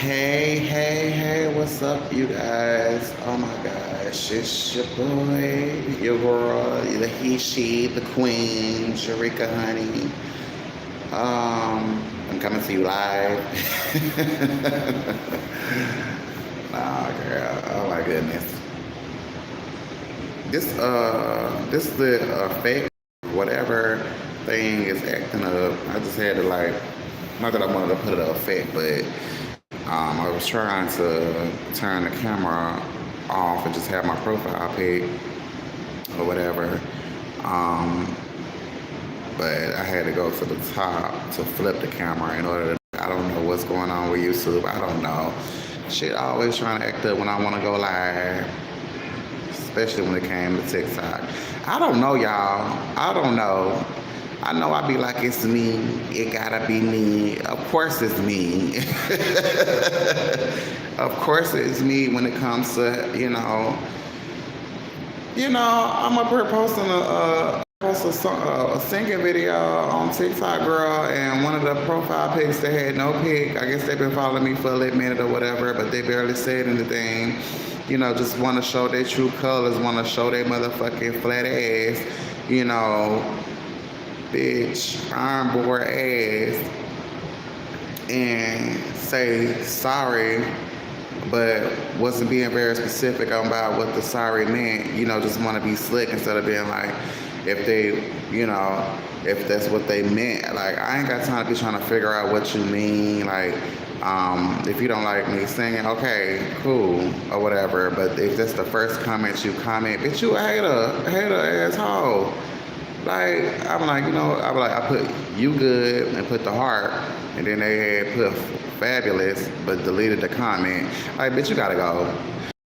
Hey, what's up, you guys? Oh my gosh, it's your boy, your girl, the he, she, the queen, JUREAKA, honey. I'm coming to you live. Nah, girl, oh my goodness. This fake, whatever thing is acting up. I just had to like, not that I wanted to put it up fake, but I was trying to turn the camera off and just have my profile pic or whatever. Um, but I had to go to the top to flip the camera in order to, I don't know what's going on with YouTube. I don't know. Shit always trying to act up when I want to go live, especially when it came to TikTok. I don't know, y'all. I don't know. I know I be like, it's me. It gotta be me. Of course it's me. Of course it's me when it comes to, I'm up here posting a singing video on TikTok, girl, and one of the profile pics that had no pic. I guess they've been following me for a little minute or whatever, but they barely said anything. Just want to show their true colors, want to show their motherfucking flat ass, bitch, iron board ass, and say sorry, but wasn't being very specific about what the sorry meant. Just want to be slick instead of being like, if they, if that's what they meant. Like, I ain't got time to be trying to figure out what you mean. Like, if you don't like me singing, okay, cool, or whatever. But if that's the first comment you comment, bitch, you a hater asshole. Like, I'm like, I put you good and put the heart, and then they had put fabulous, but deleted the comment. Like, bitch, you gotta go.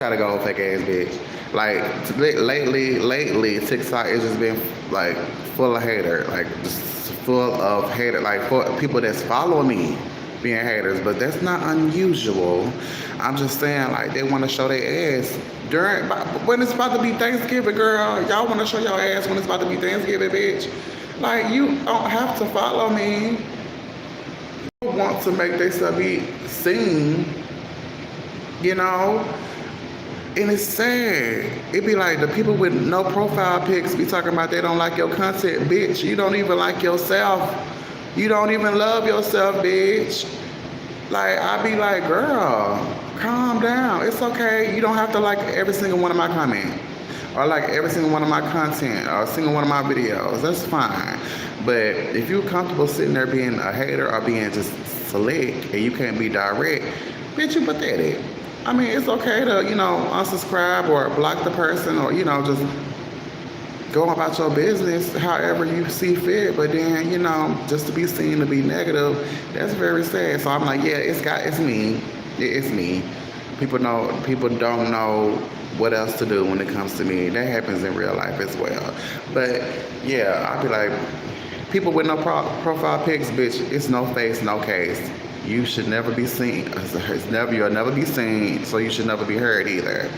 Gotta go, fake ass bitch. Like, lately, TikTok has just been like full of hater, like just full of hater, like for people that's following me being haters, but that's not unusual. I'm just saying, like, they want to show their ass when it's about to be Thanksgiving, girl. Y'all want to show your ass when it's about to be Thanksgiving, bitch. Like, you don't have to follow me. You want to make themselves be seen, And it's sad. It be like the people with no profile pics be talking about they don't like your content, bitch. You don't even like yourself. You don't even love yourself, bitch. Like, I be like, girl, calm down. It's okay. You don't have to like every single one of my comments or like every single one of my content or single one of my videos. That's fine. But if you're comfortable sitting there being a hater or being just slick and you can't be direct, bitch, you pathetic. I mean, it's okay to, unsubscribe or block the person or, just go about your business however you see fit. But then, just to be seen to be negative, that's very sad. So I'm like, yeah, it's me. It's me. People don't know what else to do when it comes to me. That happens in real life as well. But yeah, I'd be like, people with no profile pics, bitch, it's no face, no case. You should never be seen. You'll never be seen, so you should never be heard either.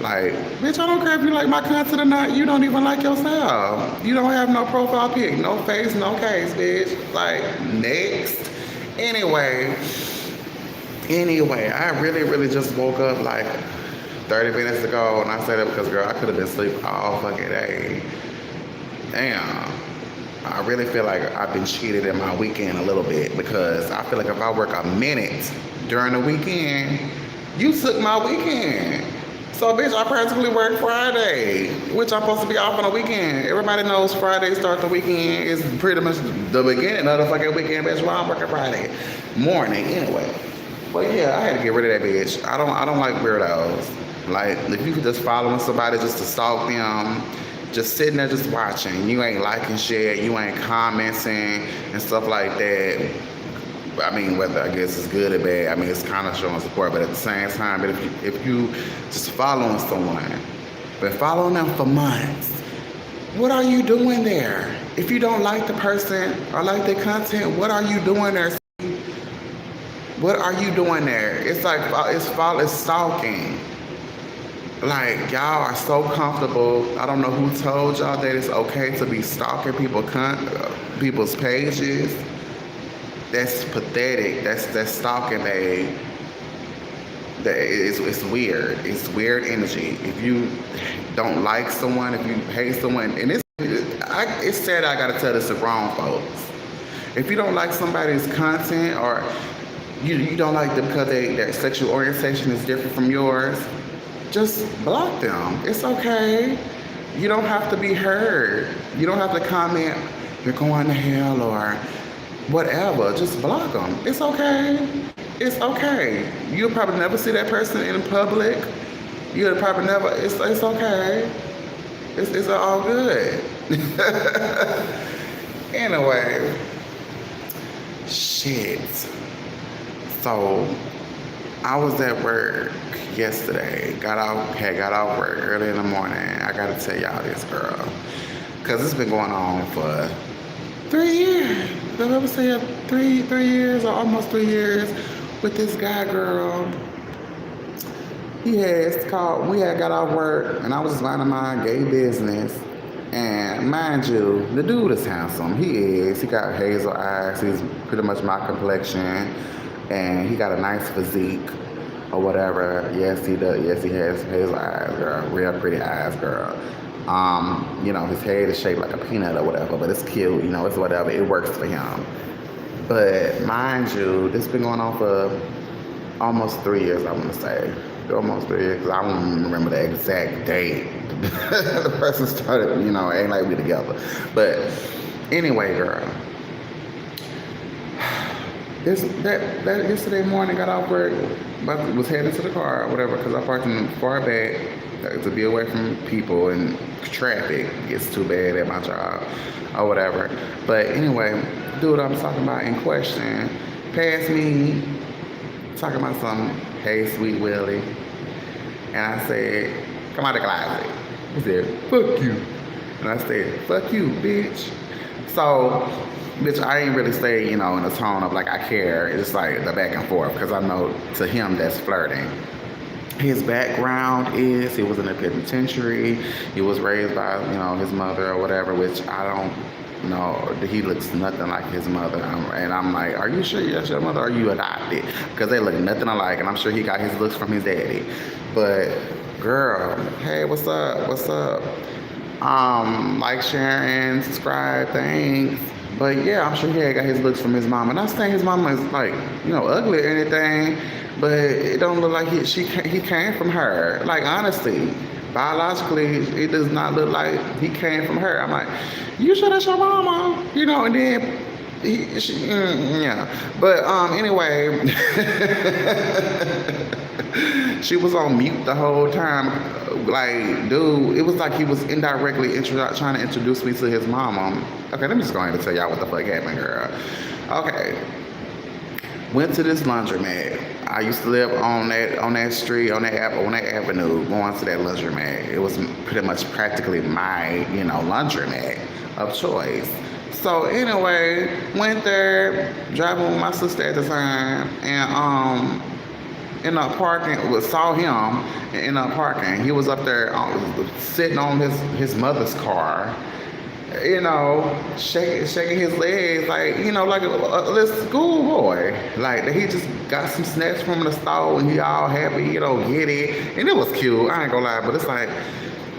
Like, bitch, I don't care if you like my content or not. You don't even like yourself. You don't have no profile pic, no face, no case, bitch. Like, next. Anyway, I really just woke up like 30 minutes ago, and I say that because, girl, I could have been asleep all fucking day. Damn. I really feel like I've been cheated in my weekend a little bit, because I feel like if I work a minute during the weekend, you took my weekend. So, bitch, I practically work Friday, which I'm supposed to be off on a weekend. Everybody knows Friday start the weekend is pretty much the beginning of the fucking weekend, bitch. Why I'm working Friday morning anyway. But yeah, I had to get rid of that bitch. I don't like weirdos. Like, if you could just following somebody just to stalk them, just sitting there just watching, you ain't liking shit, you ain't commenting and stuff like that. I mean, whether I guess it's good or bad, I mean, it's kind of showing support, but at the same time, but if you just following someone, been following them for months, what are you doing there? If you don't like the person or like their content, what are you doing there? What are you doing there? It's like, it's stalking. Like, y'all are so comfortable. I don't know who told y'all that it's okay to be stalking people's pages. That's pathetic. That's stalking, babe. It's weird. It's weird energy. If you don't like someone, if you hate someone, and it's sad I gotta tell this to grown folks. If you don't like somebody's content, or you don't like them because their sexual orientation is different from yours, just block them. It's okay. You don't have to be heard. You don't have to comment, "You're going to hell," or whatever. Just block them. It's okay. It's okay. You'll probably never see that person in public. You'll probably never. It's okay. It's all good. Anyway, shit. So I was at work yesterday. Got off work early in the morning. I gotta tell y'all this, girl, cause it's been going on for 3 years. Did I ever say it? 3 years, or almost 3 years, with this guy, girl. We had got off work, and I was just minding my gay business. And mind you, the dude is handsome. He got hazel eyes. He's pretty much my complexion. And he got a nice physique or whatever. Yes, he does. Yes, he has hazel eyes, girl. Real pretty eyes, girl. His head is shaped like a peanut or whatever, but it's cute. It's whatever. It works for him. But mind you, this has been going on for almost 3 years, I want to say. Almost 3 years, because I don't remember the exact date the person started, ain't like we together. But anyway, girl, that yesterday morning, got off work, but was heading to the car or whatever, because I parked in far back to be away from people, and traffic gets too bad at my job or whatever. But anyway, dude I'm talking about in question passed me, talking about something. "Hey, sweet Willie." And I said, "Come out of the closet." He said, "Fuck you." And I said, "Fuck you, bitch." So, bitch, I ain't really say, in a tone of like I care. It's like the back and forth, because I know to him that's flirting. His background is he was in a penitentiary. He was raised by, his mother or whatever, which I don't know. He looks nothing like his mother. And I'm like, "Are you sure that's your mother, or are you adopted?" Because they look nothing alike, and I'm sure he got his looks from his daddy. But girl, hey, what's up? What's up? Like, share, and subscribe. Thanks. But yeah, I'm sure he got his looks from his mama. Not saying his mama is like, ugly or anything, but it don't look like he came from her. Like, honestly, biologically, it does not look like he came from her. I'm like, "You sure that's your mama?" And then yeah. But anyway, she was on mute the whole time. Like, dude, it was like he was indirectly trying to introduce me to his mama. Okay, let me just go ahead and tell y'all what the fuck happened, girl. Okay, went to this laundromat. I used to live on that street, on that avenue, going to that laundromat. It was pretty much practically my, laundromat of choice. So anyway, went there, driving with my sister at the time, and in a parking, saw him in a parking. He was up there sitting on his mother's car, shaking his legs like, like a little schoolboy. Like, he just got some snacks from the store, and he all happy, get it. And it was cute, I ain't gonna lie, but it's like,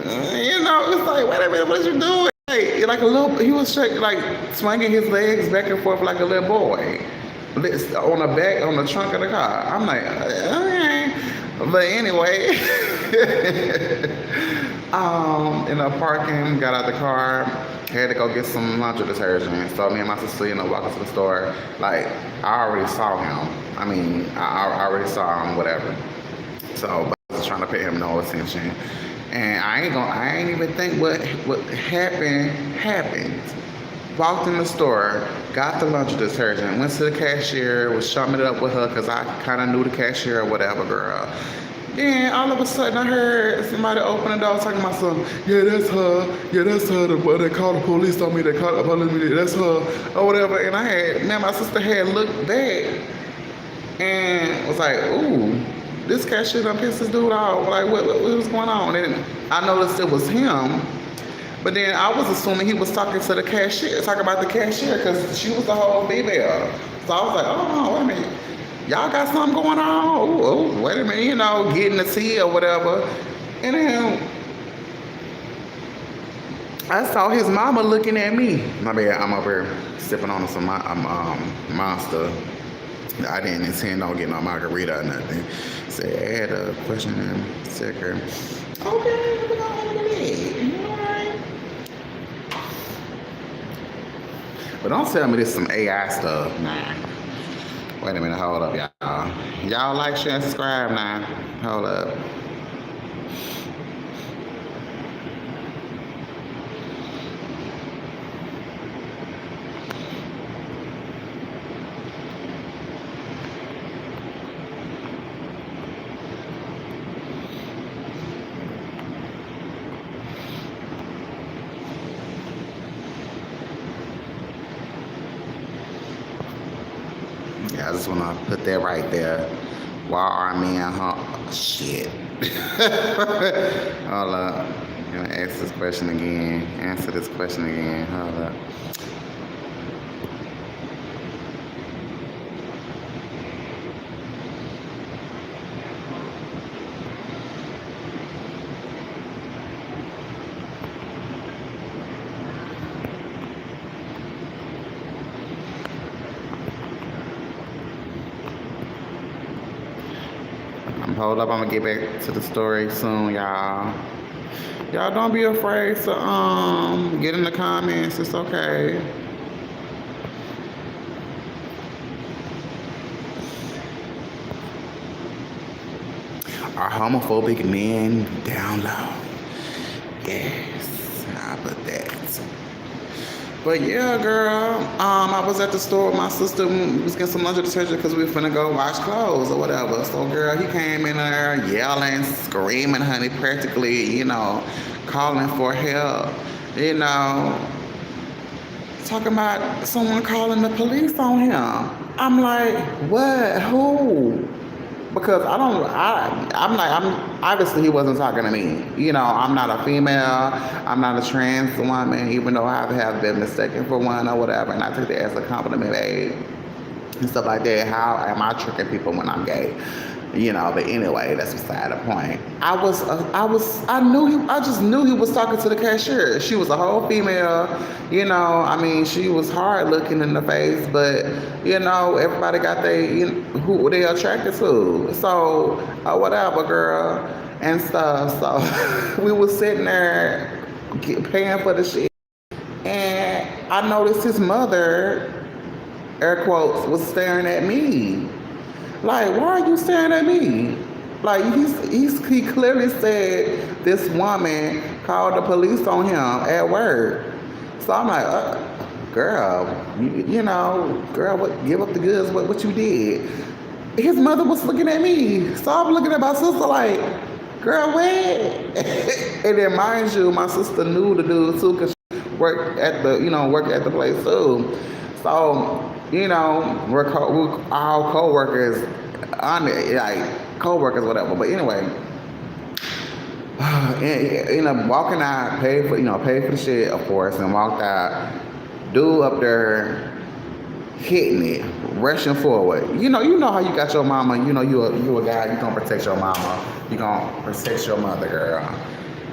it's like, wait a minute, what you doing? Like a little, he was shaking, like swinging his legs back and forth like a little boy on the trunk of the car. I'm like, okay. But anyway, in the parking, got out the car, had to go get some laundry detergent. So me and my sister, walking to the store. Like, I already saw him. I already saw him, whatever. So, but I was trying to pay him no attention. And I ain't even think what happened. Walked in the store, got the laundry detergent, went to the cashier, was chumming it up with her, because I kind of knew the cashier or whatever, girl. Then all of a sudden I heard somebody open the door talking about something. "Yeah, that's her. Yeah, that's her. They called the police on me. They called the police. That's her," or whatever. And my sister had looked back and was like, "Ooh, this cashier done pissed this dude off. Like, what was going on?" And I noticed it was him. But then I was assuming he was talking to the cashier, talking about the cashier, because she was the whole female. So I was like, "Oh, wait a minute." y'all got something going on? Oh, wait a minute, you know, getting the tea or whatever. And then I saw his mama looking at me. My bad, I'm over here sipping on some Monster. I didn't intend on getting no margarita or nothing. Said, add a question and sticker. Okay, we're gonna look at it. All right. But don't tell me this is some AI stuff. Nah. Wait a minute, hold up, y'all. Y'all like, share, and subscribe now. Hold up. Yeah, I just want to put that right there. Why are men shit. Hold up. I'm gonna ask this question again. Answer this question again. Hold up. Hold up, I'm gonna get back to the story soon, y'all. Y'all don't be afraid to get in the comments. It's okay. Are homophobic men down low? Yes, I put that. But yeah, girl, I was at the store with my sister. We was getting some laundry detergent because we were finna go wash clothes or whatever. So, girl, he came in there yelling, screaming, honey, practically, you know, calling for help, you know, talking about someone calling the police on him. I'm like, what? Who? Because I'm obviously he wasn't talking to me. You know, I'm not a female, I'm not a trans woman, even though I have been mistaken for one or whatever, and I took that as a compliment, babe, and stuff like that. How am I tricking people when I'm gay? You know, but anyway, that's beside the point. I just knew he was talking to the cashier. She was a whole female, you know, I mean, she was hard looking in the face, but, you know, everybody got who they attracted to. So, whatever, girl, and stuff. So, we was sitting there paying for the shit, and I noticed his mother, air quotes, was staring at me. Like, why are you staring at me? Like, he clearly said this woman called the police on him at work. So I'm like, girl, you know, girl, give up the goods, what you did. His mother was looking at me. So I'm looking at my sister like, girl, what? And then mind you, my sister knew the dude too, because she worked at the place too. So, you know, we're all co-workers on it, like co-workers, whatever. But anyway, you know, walking out, paid for the shit, of course, and walked out. Dude up there hitting it, rushing forward. You know how you got your mama. You know you a guy. You gonna protect your mama. You gonna protect your mother, girl.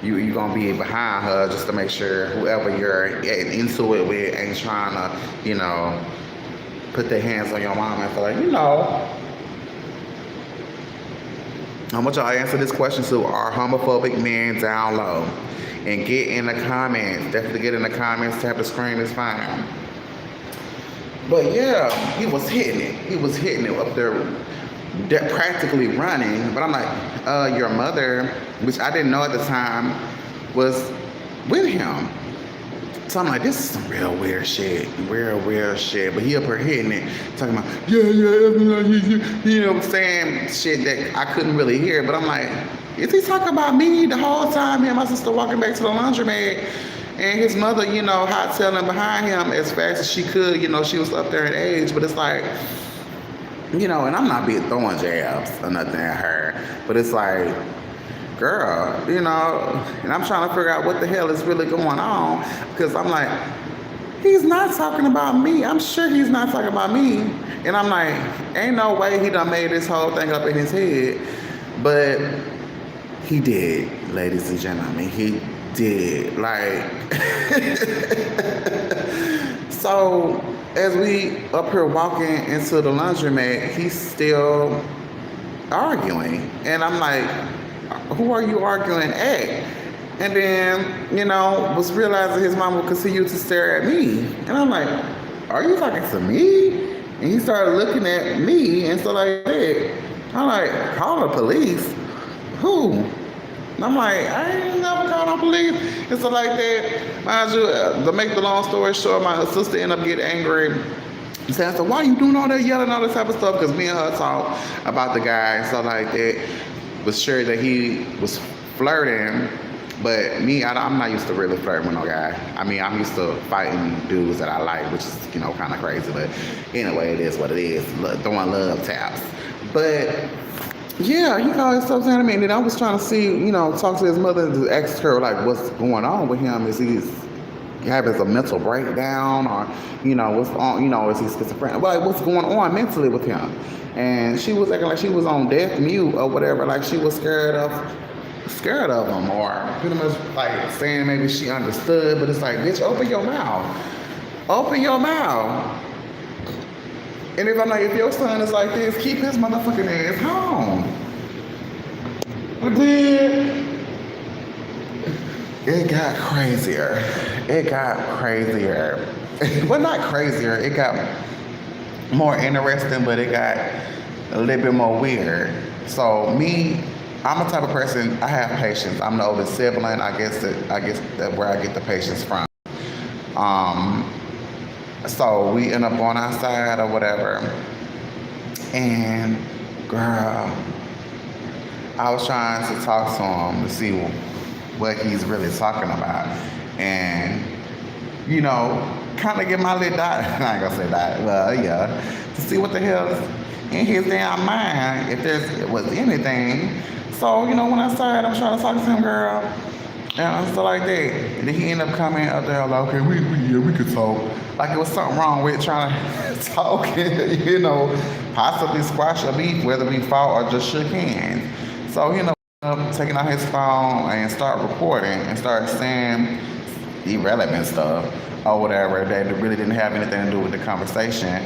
You gonna be behind her just to make sure whoever you're into it with ain't trying to, you know, put their hands on your mama and feel like, you know. I want y'all to answer this question too. Are homophobic men down low? And get in the comments. Definitely get in the comments. Tap the screen, it's fine. But yeah, he was hitting it. He was hitting it up there, practically running. But I'm like, your mother, which I didn't know at the time, was with him. So I'm like, this is some real weird shit. But he up here hitting it, talking about, you know, saying shit that I couldn't really hear. But I'm like, is he talking about me the whole time? Me and my sister walking back to the laundromat, and his mother, you know, hot-tailing behind him as fast as she could. You know, she was up there in age, but it's like, you know, and I'm not throwing jabs or nothing at her, but it's like, girl, you know, and I'm trying to figure out what the hell is really going on, because I'm like, he's not talking about me. I'm sure he's not talking about me. And I'm like, ain't no way he done made this whole thing up in his head. But he did, ladies and gentlemen. He did. Like, so as we up here walking into the laundromat, he's still arguing. And I'm like, who are you arguing at? And then, was realizing his mom would continue to stare at me. And I'm like, are you talking to me? And he started looking at me and stuff like that. I'm like, call the police? Who? And I'm like, I ain't never called no police. And stuff like that. Mind you, to make the long story short, my sister ended up getting angry. And said, so why you doing all that yelling, all this type of stuff? Because me and her talked about the guy and stuff like that. Was sure that he was flirting. But me, I'm not used to really flirting with no guy. I mean, I'm used to fighting dudes that I like, which is, kind of crazy. But anyway, it is what it is. Throwing love taps. But yeah, he called himself saying to me, and then I was trying to see, talk to his mother to ask her, like, what's going on with him? Is he having a mental breakdown, or, what's on, is he schizophrenic? Like, what's going on mentally with him? And she was acting like she was on deaf mute or whatever, like she was scared of him, or pretty much like saying maybe she understood, but it's like, bitch, open your mouth. Open your mouth. And if I'm like, if your son is like this, keep his motherfucking ass home. But then it got crazier. Well, not crazier. It got more interesting, but it got a little bit more weird. So me, I'm a type of person, I have patience. I'm the oldest sibling. I guess that where I get the patience from. So we end up on our side or whatever. And girl, I was trying to talk to him to see what he's really talking about. And, kind of get my little dot, I ain't gonna say that, well, yeah, to see what the hell is in his damn mind, if there was anything. So, when I started, I'm trying to talk to him, girl, and stuff like that. And then he ended up coming up there, like, okay, we could talk. Like it was something wrong with trying to talk and, possibly squash a beef, whether we fought or just shook hands. So, taking out his phone and start recording and start saying irrelevant stuff or whatever that really didn't have anything to do with the conversation.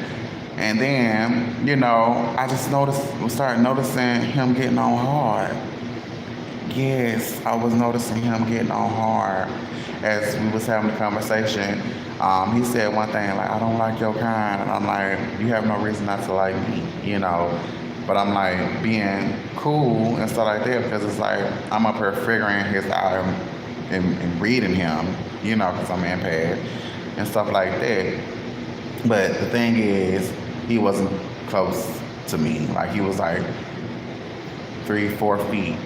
And then, I just started noticing him getting on hard. Yes, I was noticing him getting on hard as we was having the conversation. He said one thing, like, I don't like your kind. And I'm like, you have no reason not to like me, But I'm like being cool and stuff like that, because it's like I'm up here figuring his out and reading him, because I'm empath and stuff like that. But the thing is, he wasn't close to me. Like, he was like 3-4 feet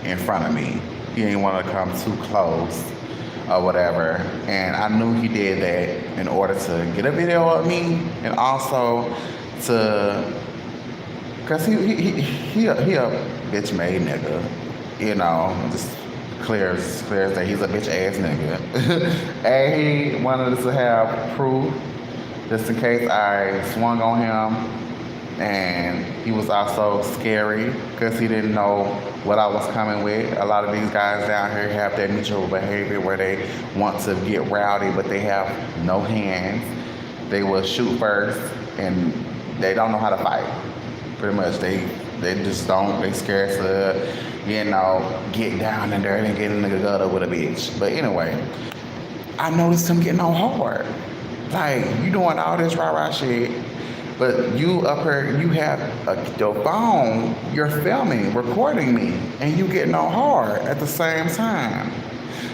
in front of me. He didn't want to come too close or whatever. And I knew he did that in order to get a video of me, and also cause he a bitch made nigga, just clear as that he's a bitch ass nigga. And he wanted us to have proof, just in case I swung on him. And he was also scary because he didn't know what I was coming with. A lot of these guys down here have that mutual behavior where they want to get rowdy, but they have no hands. They will shoot first, and they don't know how to fight. Pretty much, they just don't. They scared to, get down in there and get in the gutter with a bitch. But anyway, I noticed him getting on hard. Like, you doing all this rah-rah shit, but you up here, you have your phone, you're filming, recording me, and you getting on hard at the same time.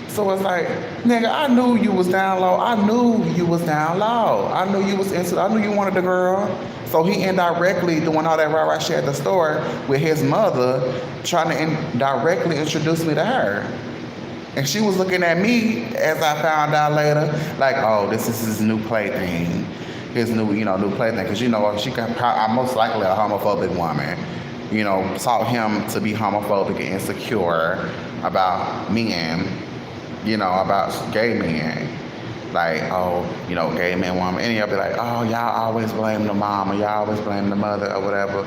So it's like, nigga, I knew you was down low. I knew you was down low. I knew you was I knew you wanted the girl. So he indirectly doing all that rah-rah shit at the store with his mother, trying to indirectly introduce me to her. And she was looking at me, as I found out later, like, oh, this is his new plaything. His new plaything. Because, she got most likely a homophobic woman. Taught him to be homophobic and insecure about men, about gay men. like, oh, you know, gay man, woman, and you'll be like, oh, y'all always blame the mom or y'all always blame the mother or whatever.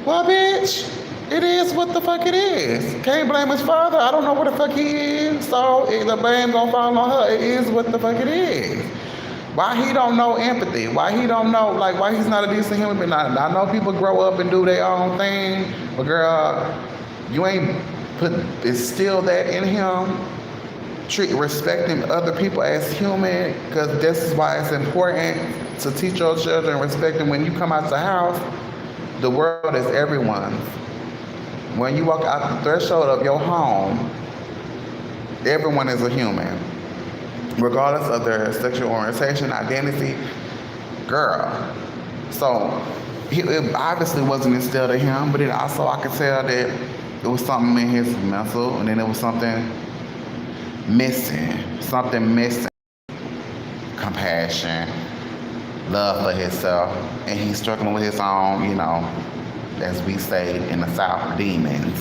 Well, bitch, it is what the fuck it is. Can't blame his father. I don't know what the fuck he is, so the blame gonna fall on her. It is what the fuck it is. Why he don't know empathy? Why he don't know, like, why he's not a decent human being? I know people grow up and do their own thing, but girl, you ain't put instill that in him. Respecting other people as human, because this is why it's important to teach your children respecting when you come out the house. The world is everyone's. When you walk out the threshold of your home, everyone is a human, regardless of their sexual orientation, identity. Girl, so it obviously wasn't instilled in him, but it also, I could tell that it was something in his mental, and then it was something missing. Compassion, love for himself, and he's struggling with his own, you know, as we say in the South, demons.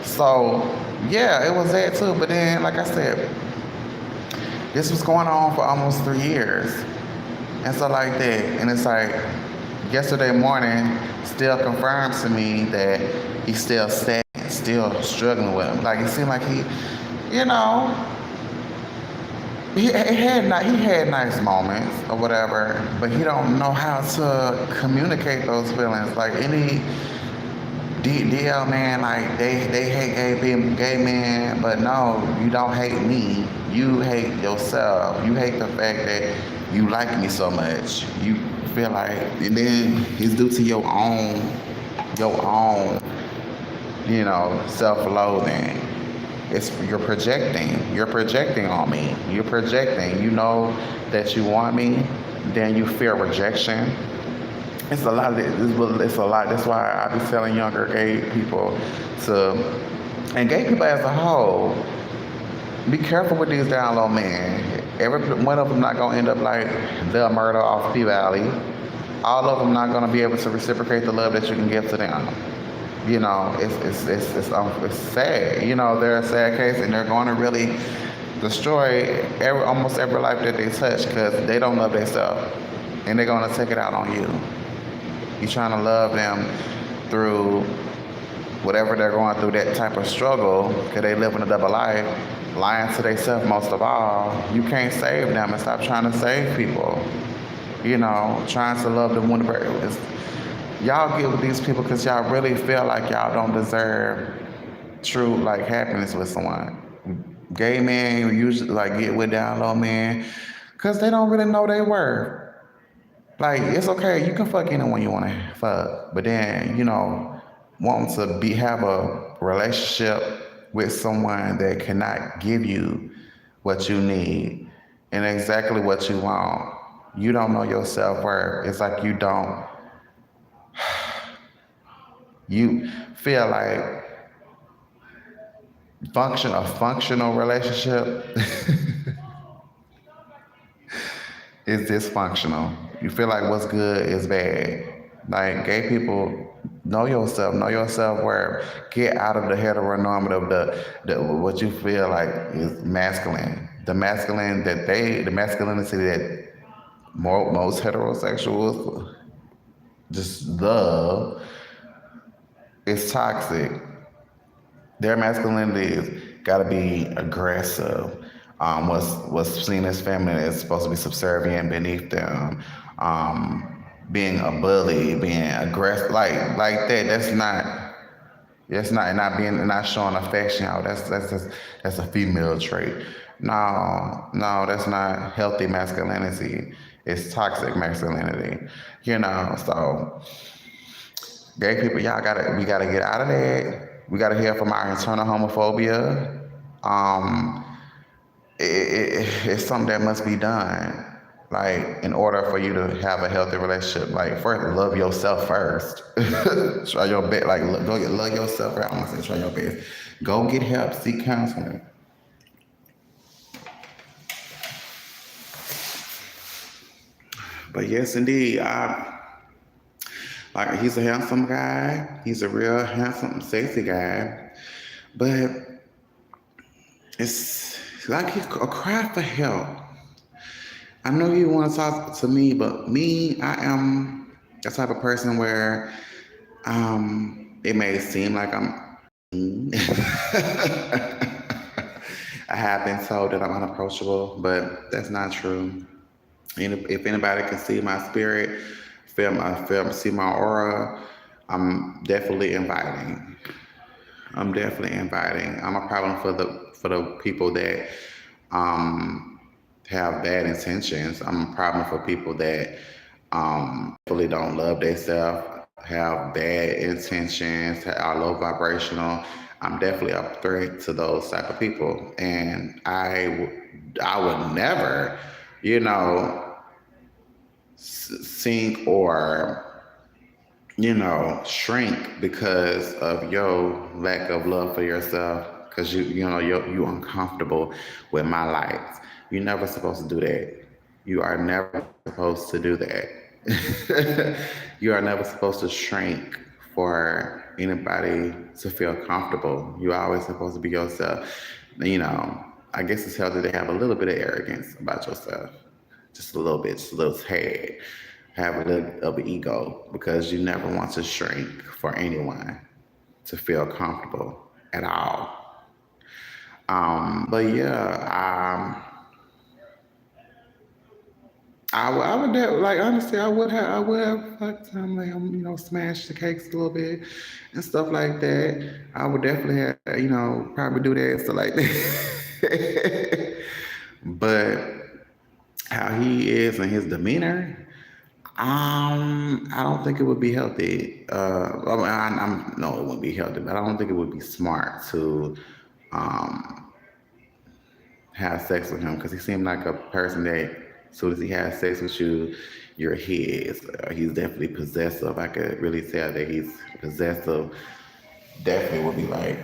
So, yeah, it was that too. But then, like I said, this was going on for almost 3 years. And so like that, and it's like, yesterday morning still confirms to me that he's still sad, still struggling with him. Like, it seemed like he, you know, he had nice moments or whatever, but he don't know how to communicate those feelings. Like any DL man, like they hate gay men, but no, you don't hate me. You hate yourself. You hate the fact that you like me so much. You feel like, and then it's due to your own, you know, self-loathing. You're projecting on me. You're projecting. You know that you want me, then you fear rejection. It's a lot. It's a lot. That's why I be telling younger gay people and gay people as a whole, be careful with these down low men. Every one of them not gonna end up like the murder off P-Valley. All of them not gonna be able to reciprocate the love that you can give to them. You know, it's sad. You know, they're a sad case, and they're going to really destroy almost every life that they touch because they don't love themselves, and they're going to take it out on you. You're trying to love them through whatever they're going through, that type of struggle, because they live in a double life, lying to themselves most of all. You can't save them, and stop trying to save people. You know, trying to love them when y'all get with these people because y'all really feel like y'all don't deserve true, like, happiness with someone. Gay men usually, like, get with down low men because they don't really know their worth. Like, it's okay, you can fuck anyone you want to fuck, but then, you know, wanting to have a relationship with someone that cannot give you what you need and exactly what you want. You don't know your self-worth. It's like you feel like a functional relationship is dysfunctional. You feel like what's good is bad. Like, gay people, know yourself, know your self-worth. Get out of the heteronormative, the what you feel like is masculine. The masculinity that most heterosexuals just love is toxic. Their masculinity is gotta be aggressive. What's seen as feminine is supposed to be subservient beneath them. Being a bully, being aggressive, like that. Not showing affection. Oh, that's a female trait. No, that's not healthy masculinity. It's toxic masculinity. You know, so gay people, we gotta get out of that. We gotta heal from our internal homophobia. It's something that must be done. Like, in order for you to have a healthy relationship, like, first, love yourself first. Try your best. Like, love yourself first. I'm gonna say try your best. Go get help. Seek counseling. But yes, indeed, he's a handsome guy. He's a real handsome, sexy guy. But it's like a cry for help. I know you want to talk to me, but me, I am the type of person where it may seem like I'm. I have been told that I'm unapproachable, but that's not true. And if anybody can see my spirit, see my aura, I'm definitely inviting. I'm definitely inviting. I'm a problem for the people that um, have bad intentions. I'm a problem for people that really don't love themselves, have bad intentions, are low vibrational. I'm definitely a threat to those type of people, and I would never, you know, sink or shrink because of your lack of love for yourself, because you uncomfortable with my light. You're never supposed to do that. You are never supposed to do that. You are never supposed to shrink for anybody to feel comfortable. You're always supposed to be yourself. I guess it's healthy to have a little bit of arrogance about yourself, just a little bit, just a little tad. Have a little of an ego, because you never want to shrink for anyone to feel comfortable at all. But yeah, I would like, honestly, I would have fucked him, like, smashed the cakes a little bit and stuff like that. I would definitely have, probably do that and stuff like that. But how he is and his demeanor, I don't think it would be healthy. No, it wouldn't be healthy, but I don't think it would be smart to um, have sex with him, because he seemed like a person that as soon as he has sex with you, you're his. He's definitely possessive. I could really tell that he's possessive. Definitely would be like,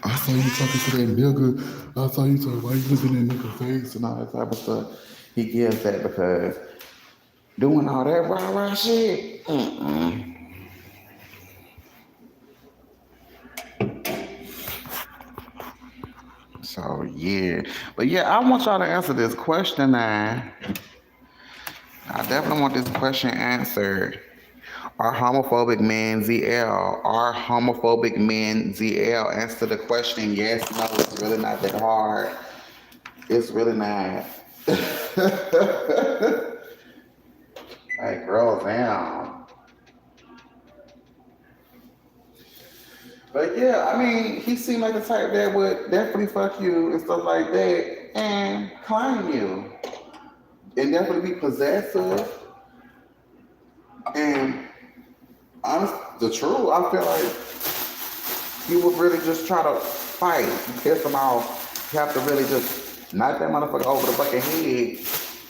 I saw you talking to that nigga. I saw you talking, why you looking at nigga face and all that type of stuff. He gives that because doing all that rah-rah shit. So yeah, but yeah, I want y'all to answer this question now. I definitely want this question answered. Are homophobic men ZL? Are homophobic men ZL? Answer the question yes, no. It's really not that hard. It's really not. Like, girls down. But yeah, I mean, he seemed like the type that would definitely fuck you and stuff like that and claim you. And definitely be possessive. And honest, the truth, I feel like you would really just try to fight, piss him off. You have to really just knock that motherfucker over the fucking head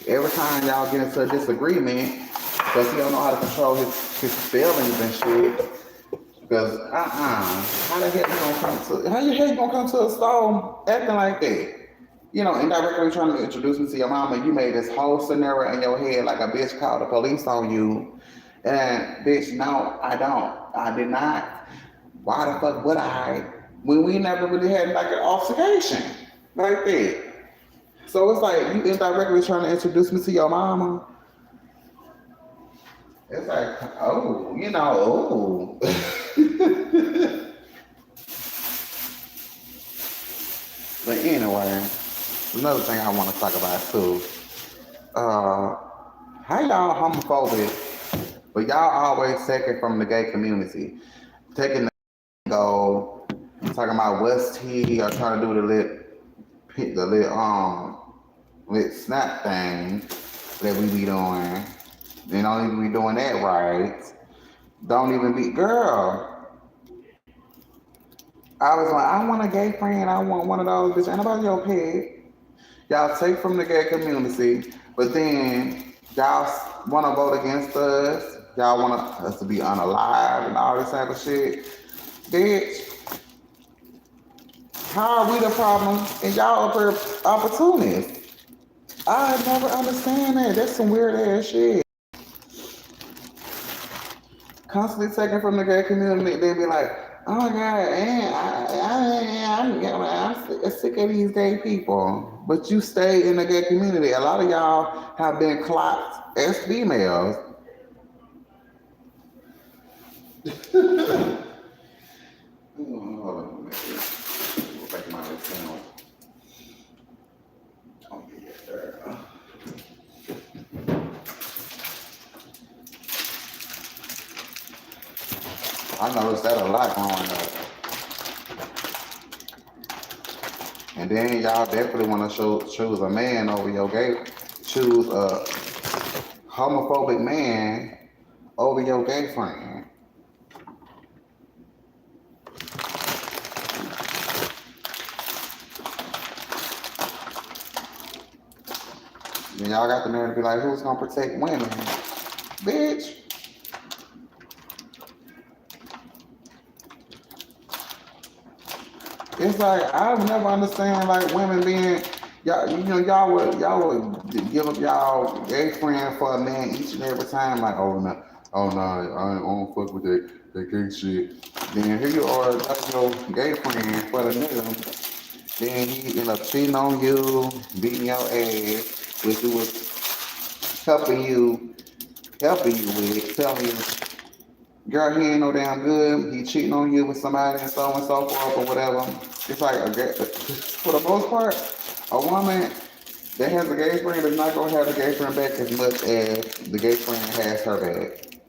every time y'all get into a disagreement, because he don't know how to control his feelings and shit. Because how the hell you gonna come to a store acting like that? Indirectly trying to introduce me to your mama. You made this whole scenario in your head like a bitch called the police on you. And bitch, no, I don't. I did not. Why the fuck would I? When we never really had like an altercation like that. So it's like you indirectly trying to introduce me to your mama. It's like, oh. But anyway, another thing I want to talk about too. How y'all homophobic, but y'all always second from the gay community, taking the go, talking about what's tea, or trying to do lit snap thing that we be doing. They don't even be doing that right. Don't even be, girl. I was like, I want a gay friend. I want one of those, bitch. Ain't nobody your pet. Y'all take from the gay community, but then y'all want to vote against us. Y'all want us to be unalive and all this type of shit. Bitch, how are we the problem and y'all are opportunists? I never understand that. That's some weird ass shit. Constantly taking from the gay community, they be like, Oh my God, and I'm sick of these gay people. But you stay in the gay community. A lot of y'all have been clocked as females. Hold on, we'll take my little oh, yeah. I noticed that a lot growing up. And then y'all definitely want to choose a man over your gay, choose a homophobic man over your gay friend. Then y'all got the nerve to be like, who's gonna protect women? Bitch. It's like I've never understand like women being y'all. You know y'all would give up y'all gay friend for a man each and every time. Like oh no, I don't fuck with that gay shit. Then here you are, that's your gay friend for the nigga. Then he end up cheating on you, beating your ass, which he was helping you with, telling you, girl, he ain't no damn good. He cheating on you with somebody and so forth or whatever. It's like for the most part, a woman that has a gay friend is not gonna have the gay friend back as much as the gay friend has her back.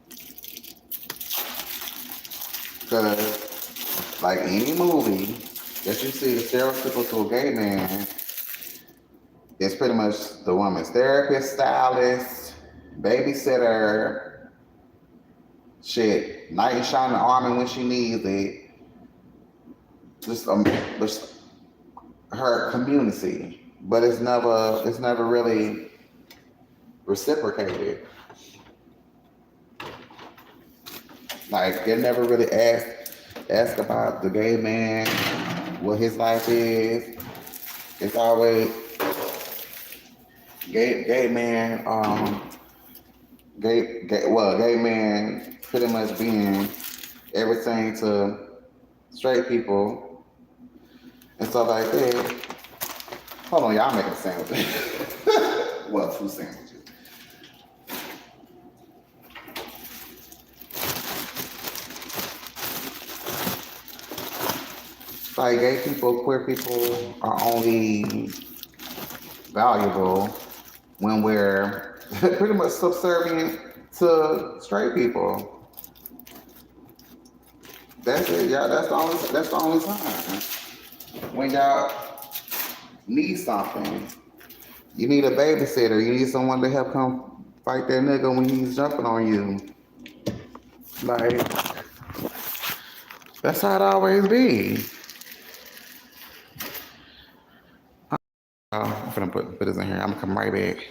Cause like any movie that you see, the stereotypical gay man is pretty much the woman's therapist, stylist, babysitter, shit, knight in shining armor when she needs it. Just her community, but it's never really reciprocated. Like they never really ask about the gay man, what his life is. It's always gay man, gay man pretty much being everything to straight people and stuff like that. Hold on, y'all making a sandwich. Well, two sandwiches. Like gay people, queer people are only valuable when we're pretty much subservient to straight people. That's it, y'all. That's the only time. When y'all need something, you need a babysitter, you need someone to help come fight that nigga when he's jumping on you. Like, that's how it always be. I'm finna put this in here. I'm gonna come right back.